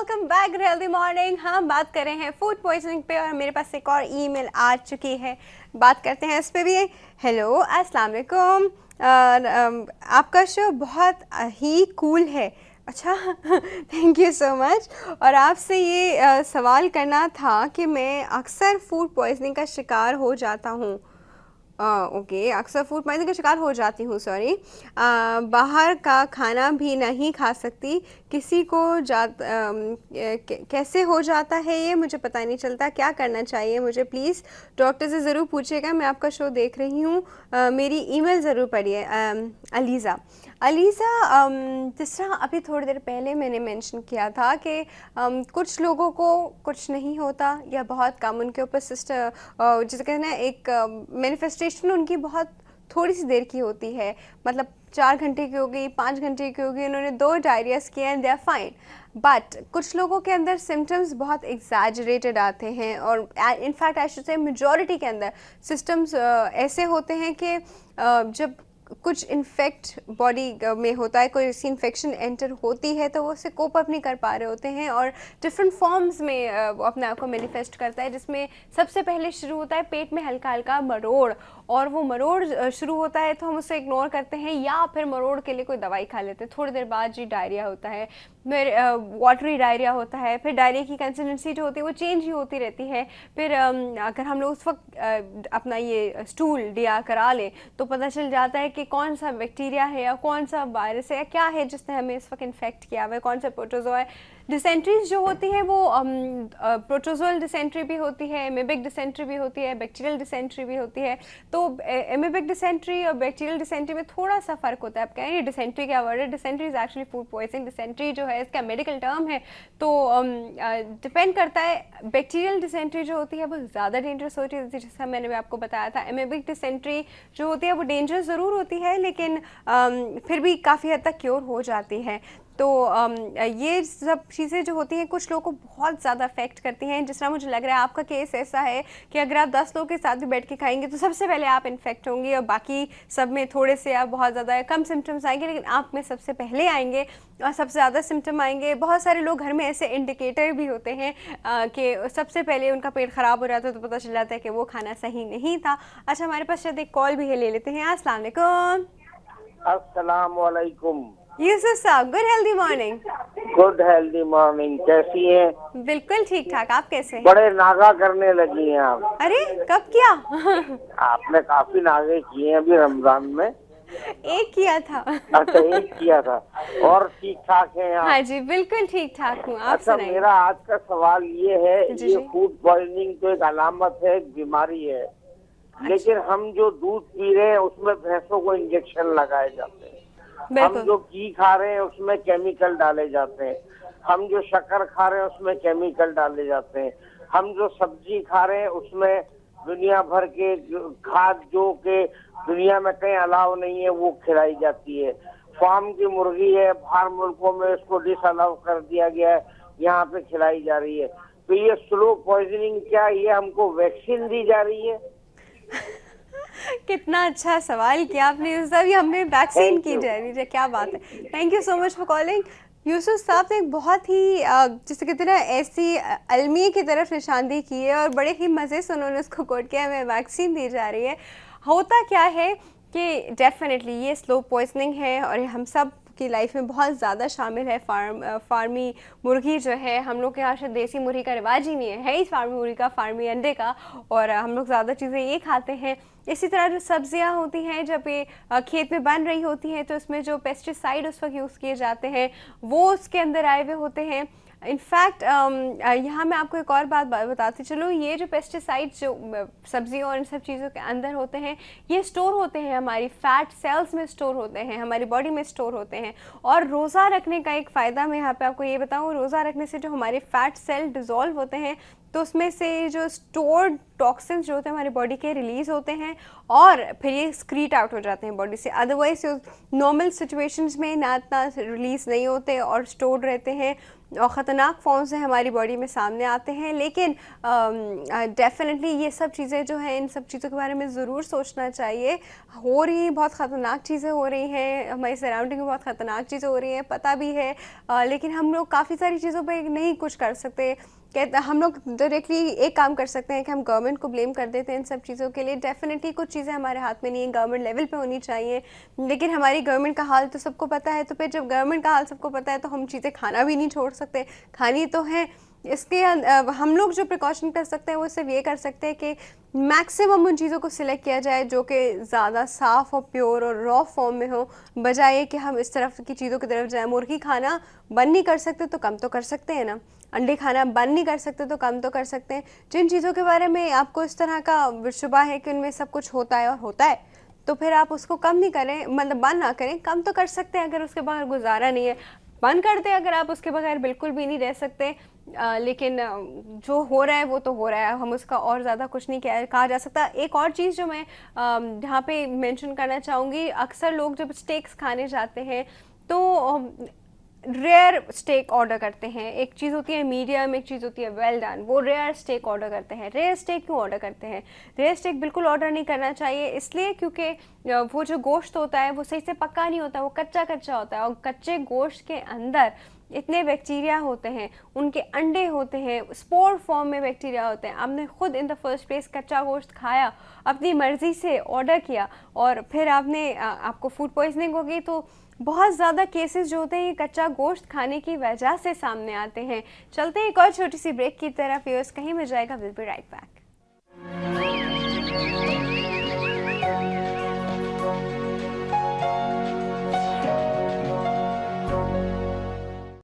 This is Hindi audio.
Welcome back healthy morning. हम बात कर रहे हैं फूड पॉइजनिंग पे और मेरे पास एक और ईमेल आ चुकी है, बात करते हैं इस पे भी। हेलो, अस्सलाम वालेकुम। आपका शो बहुत ही कूल है। अच्छा थैंक यू सो मच। और आपसे ये सवाल करना था कि मैं अक्सर फूड पॉइजनिंग का शिकार हो जाता हूँ। ओके, अक्सर फूड पॉइजनिंग का शिकार हो जाती हूँ, सॉरी। बाहर का खाना भी नहीं खा सकती। किसी को कैसे हो जाता है ये मुझे पता नहीं चलता। क्या करना चाहिए मुझे? प्लीज़ डॉक्टर से ज़रूर पूछिएगा, मैं आपका शो देख रही हूँ। मेरी ईमेल ज़रूर पढ़िए। अलीज़ा, अलीज़ा, जिस तरह अभी थोड़ी देर पहले मैंने मेंशन किया था कि कुछ लोगों को कुछ नहीं होता या बहुत कम उनके ऊपर जिसे कहते हैं एक मैनिफेस्टेशन उनकी बहुत थोड़ी सी देर की होती है। मतलब 4 घंटे की हो गई, 5 घंटे की हो गई, उन्होंने 2 डायरियाज किए and they are fine. But कुछ लोगों के अंदर सिम्टम्स बहुत एग्जैजरेटेड आते हैं और in fact I should say majority के अंदर सिस्टम्स ऐसे होते हैं कि जब कुछ इन्फेक्ट बॉडी में होता है, कोई ऐसी इन्फेक्शन एंटर होती है तो वो उससे कोप अप नहीं कर पा रहे होते हैं और डिफरेंट फॉर्म्स में वो अपने आप को मैनिफेस्ट करता है, जिसमें सबसे पहले शुरू होता है पेट में हल्का हल्का मरोड़। और वो मरोड़ शुरू होता है तो हम उसे इग्नोर करते हैं या फिर मरोड़ के लिए कोई दवाई खा लेते हैं। थोड़ी देर बाद जी डायरिया होता है, फिर वाटरी डायरिया होता है, फिर डायरिया की कंसिस्टेंसी जो होती है वो चेंज ही होती रहती है। फिर अगर हम लोग उस वक्त अपना ये स्टूल लिया करा लें तो पता चल जाता है कि कौन सा बैक्टीरिया है या कौन सा वायरस है या क्या है जिसने हमें इस वक्त इन्फेक्ट किया हुआ है, कौन सा प्रोटोजोआ है। डिसेंट्रीज जो होती है वो प्रोटोजोअल डिसेंट्री भी होती है, एमीबिक डिसेंट्री भी होती है, बैक्टीरियल डिसेंट्री भी होती है। तो एमीबिक डिसेंट्री और बैक्टीरियल डिसेंट्री में थोड़ा सा फर्क होता है। आप कहेंगे डिसेंट्री क्या वर्ड है? Dysentery is actually food poisoning. Dysentery जो है इसका मेडिकल टर्म है, तो डिपेंड करता है। बैक्टीरियल डिसेंट्री जो होती है वो ज़्यादा डेंजरस होती है, जैसा मैंने भी आपको बताया था। एमीबिक डिसेंट्री जो होती है वो डेंजरस ज़रूर होती है लेकिन फिर भी काफ़ी हद तक क्योर हो जाती है। तो ये सब चीज़ें जो होती हैं कुछ लोगों को बहुत ज़्यादा अफेक्ट करती हैं। जिस तरह मुझे लग रहा है आपका केस ऐसा है कि अगर आप 10 लोगों के साथ भी बैठ के खाएंगे तो सबसे पहले आप इन्फेक्ट होंगे और बाकी सब में थोड़े से आप बहुत ज़्यादा कम सिम्टम्स आएंगे, लेकिन आप में सबसे पहले आएंगे और सबसे ज़्यादा सिम्टम आएंगे। बहुत सारे लोग घर में ऐसे इंडिकेटर भी होते हैं कि सबसे पहले उनका पेट ख़राब हो जाता है तो पता चल जाता है कि वो खाना सही नहीं था। अच्छा, हमारे पास शायद एक कॉल भी है, ले लेते हैं। अस्सलाम वालेकुम। अस्सलाम वालेकुम। यूसुफ साहब, good healthy morning. Good healthy morning, कैसी हैं? बिल्कुल ठीक ठाक, आप कैसे हैं? बड़े नागा करने लगी हैं आप। अरे कब किया? आपने काफी नागे किए हैं अभी रमजान में। एक किया था। अच्छा, एक किया था। और ठीक ठाक हैं आप? हाँ जी, बिल्कुल ठीक ठाक हूँ, आप अच्छा, सुनाइए। मेरा आज का सवाल ये है, जी ये जी। फूड पॉइजनिंग तो एक अलामत है, एक बीमारी है, लेकिन हम जो दूध पी रहे हैं उसमें भैंसों को इंजेक्शन लगाए जाते हैं। हम बिल्कुल जो घी खा रहे हैं उसमें केमिकल डाले जाते हैं। हम जो शक्कर खा रहे हैं उसमें केमिकल डाले जाते हैं। हम जो सब्जी खा रहे हैं उसमें दुनिया भर के खाद जो के दुनिया में कहीं अलाउ नहीं है वो खिलाई जाती है। फार्म की मुर्गी है, बाहर मुल्कों में उसको डिस अलाउ कर दिया गया है, यहाँ पे खिलाई जा रही है। तो ये स्लो पॉइजनिंग, क्या ये हमको वैक्सीन दी जा रही है? कितना अच्छा सवाल किया आपने यूसुफ। ये हमें वैक्सीन की जा रही है, क्या बात है। Thank you so much for calling. Yusuf साहब ने एक बहुत ही जिसे कहते हैं ना ऐसी अलमी की तरफ निशानदेही की है और बड़े ही मज़े से उन्होंने उसको कोट किया, हमें वैक्सीन दी जा रही है। होता क्या है कि डेफिनेटली ये स्लो पॉइजनिंग है और ये हम सब की लाइफ में बहुत ज़्यादा शामिल है। फार्मी मुर्गी जो है, हम लोग के यहाँ शायद देसी मुर्गी का रिवाज ही नहीं है ही फार्मी मुर्गी का, फार्मी अंडे का, और हम लोग ज़्यादा चीज़ें ये खाते हैं। इसी तरह जो सब्जियां होती हैं जब ये खेत में बन रही होती हैं तो इसमें जो पेस्टिसाइड उस वक्त यूज़ किए जाते हैं वो उसके अंदर आए हुए होते हैं। इनफैक्ट यहाँ मैं आपको एक और बात बताती चलूँ, ये जो पेस्टिसाइड्स जो सब्जियों और इन सब चीज़ों के अंदर होते हैं ये स्टोर होते हैं हमारी फैट सेल्स में, स्टोर होते हैं हमारी बॉडी में, स्टोर होते हैं। और रोज़ा रखने का एक फ़ायदा मैं यहाँ पे आपको ये बताऊँ, रोज़ा रखने से जो हमारे फैट सेल डिज़ोल्व होते हैं तो उसमें से जो स्टोर्ड टॉक्सिन्स जो होते हैं हमारी बॉडी के रिलीज़ होते हैं और फिर ये स्क्रीट आउट हो जाते हैं बॉडी से। अदरवाइज नॉर्मल सिचुएशंस में ना इतना रिलीज़ नहीं होते और स्टोर्ड रहते हैं और ख़तरनाक फॉर्म से हमारी बॉडी में सामने आते हैं। लेकिन डेफिनेटली ये सब चीज़ें जो हैं, इन सब चीज़ों के बारे में ज़रूर सोचना चाहिए। हो रही बहुत ख़तरनाक चीज़ें हो रही हैं, हमारी सराउंडिंग में बहुत ख़तरनाक चीज़ें हो रही हैं, पता भी है, लेकिन हम लोग काफ़ी सारी चीज़ों पे नहीं कुछ कर सकते। कहते हम लोग डायरेक्टली एक काम कर सकते हैं कि हम गवर्नमेंट को ब्लेम कर देते हैं इन सब चीज़ों के लिए। डेफिनेटली कुछ चीज़ें हमारे हाथ में नहीं है, गवर्नमेंट लेवल पे होनी चाहिए, लेकिन हमारी गवर्नमेंट का हाल तो सबको पता है। तो फिर जब गवर्नमेंट का हाल सबको पता है तो हम चीज़ें खाना भी नहीं छोड़ सकते, खानी तो है। इसके हम लोग जो प्रिकॉशन कर सकते हैं वो सिर्फ ये कर सकते हैं कि मैक्सिमम उन चीज़ों को सिलेक्ट किया जाए जो कि ज़्यादा साफ़ और प्योर और रॉ फॉर्म में हो, बजाय कि हम इस तरफ की चीज़ों की तरफ जाएं। मुर्गी खाना बंद नहीं कर सकते तो कम तो कर सकते हैं ना, अंडे खाना बंद नहीं कर सकते तो कम तो कर सकते हैं। जिन चीज़ों के बारे में आपको इस तरह का शुबा है कि उनमें सब कुछ होता है और होता है, तो फिर आप उसको कम नहीं करें, मतलब बंद ना करें, कम तो कर सकते हैं अगर उसके बगैर गुजारा नहीं है। बंद कर दें अगर आप उसके बगैर बिल्कुल भी नहीं रह सकते। लेकिन जो हो रहा है वो तो हो रहा है, हम उसका और ज़्यादा कुछ नहीं कहा जा सकता। एक और चीज़ जो मैं यहाँ पे मेंशन करना चाहूँगी, अक्सर लोग जब स्टेक्स खाने जाते हैं तो रेयर स्टेक ऑर्डर करते हैं। एक चीज़ होती है मीडियम, एक चीज़ होती है वेल डन, वो रेयर स्टेक ऑर्डर करते हैं। रेयर स्टेक क्यों ऑर्डर करते हैं? रेयर स्टेक बिल्कुल ऑर्डर नहीं करना चाहिए, इसलिए क्योंकि वो जो गोश्त होता है वो सही से पका नहीं होता, वो कच्चा कच्चा होता है। और कच्चे गोश्त के अंदर इतने बैक्टीरिया होते हैं, उनके अंडे होते हैं, स्पोर फॉर्म में बैक्टीरिया होते हैं। आपने खुद इन द फर्स्ट प्लेस कच्चा गोश्त खाया, अपनी मर्ज़ी से ऑर्डर किया और फिर आपको फूड पॉइजनिंग हो गई। तो बहुत ज़्यादा केसेस जो होते हैं ये कच्चा गोश्त खाने की वजह से सामने आते हैं। चलते हैं एक और छोटी सी ब्रेक की तरफ, व्यूअर्स कहीं मिल जाएगा, विल बी राइट बैक।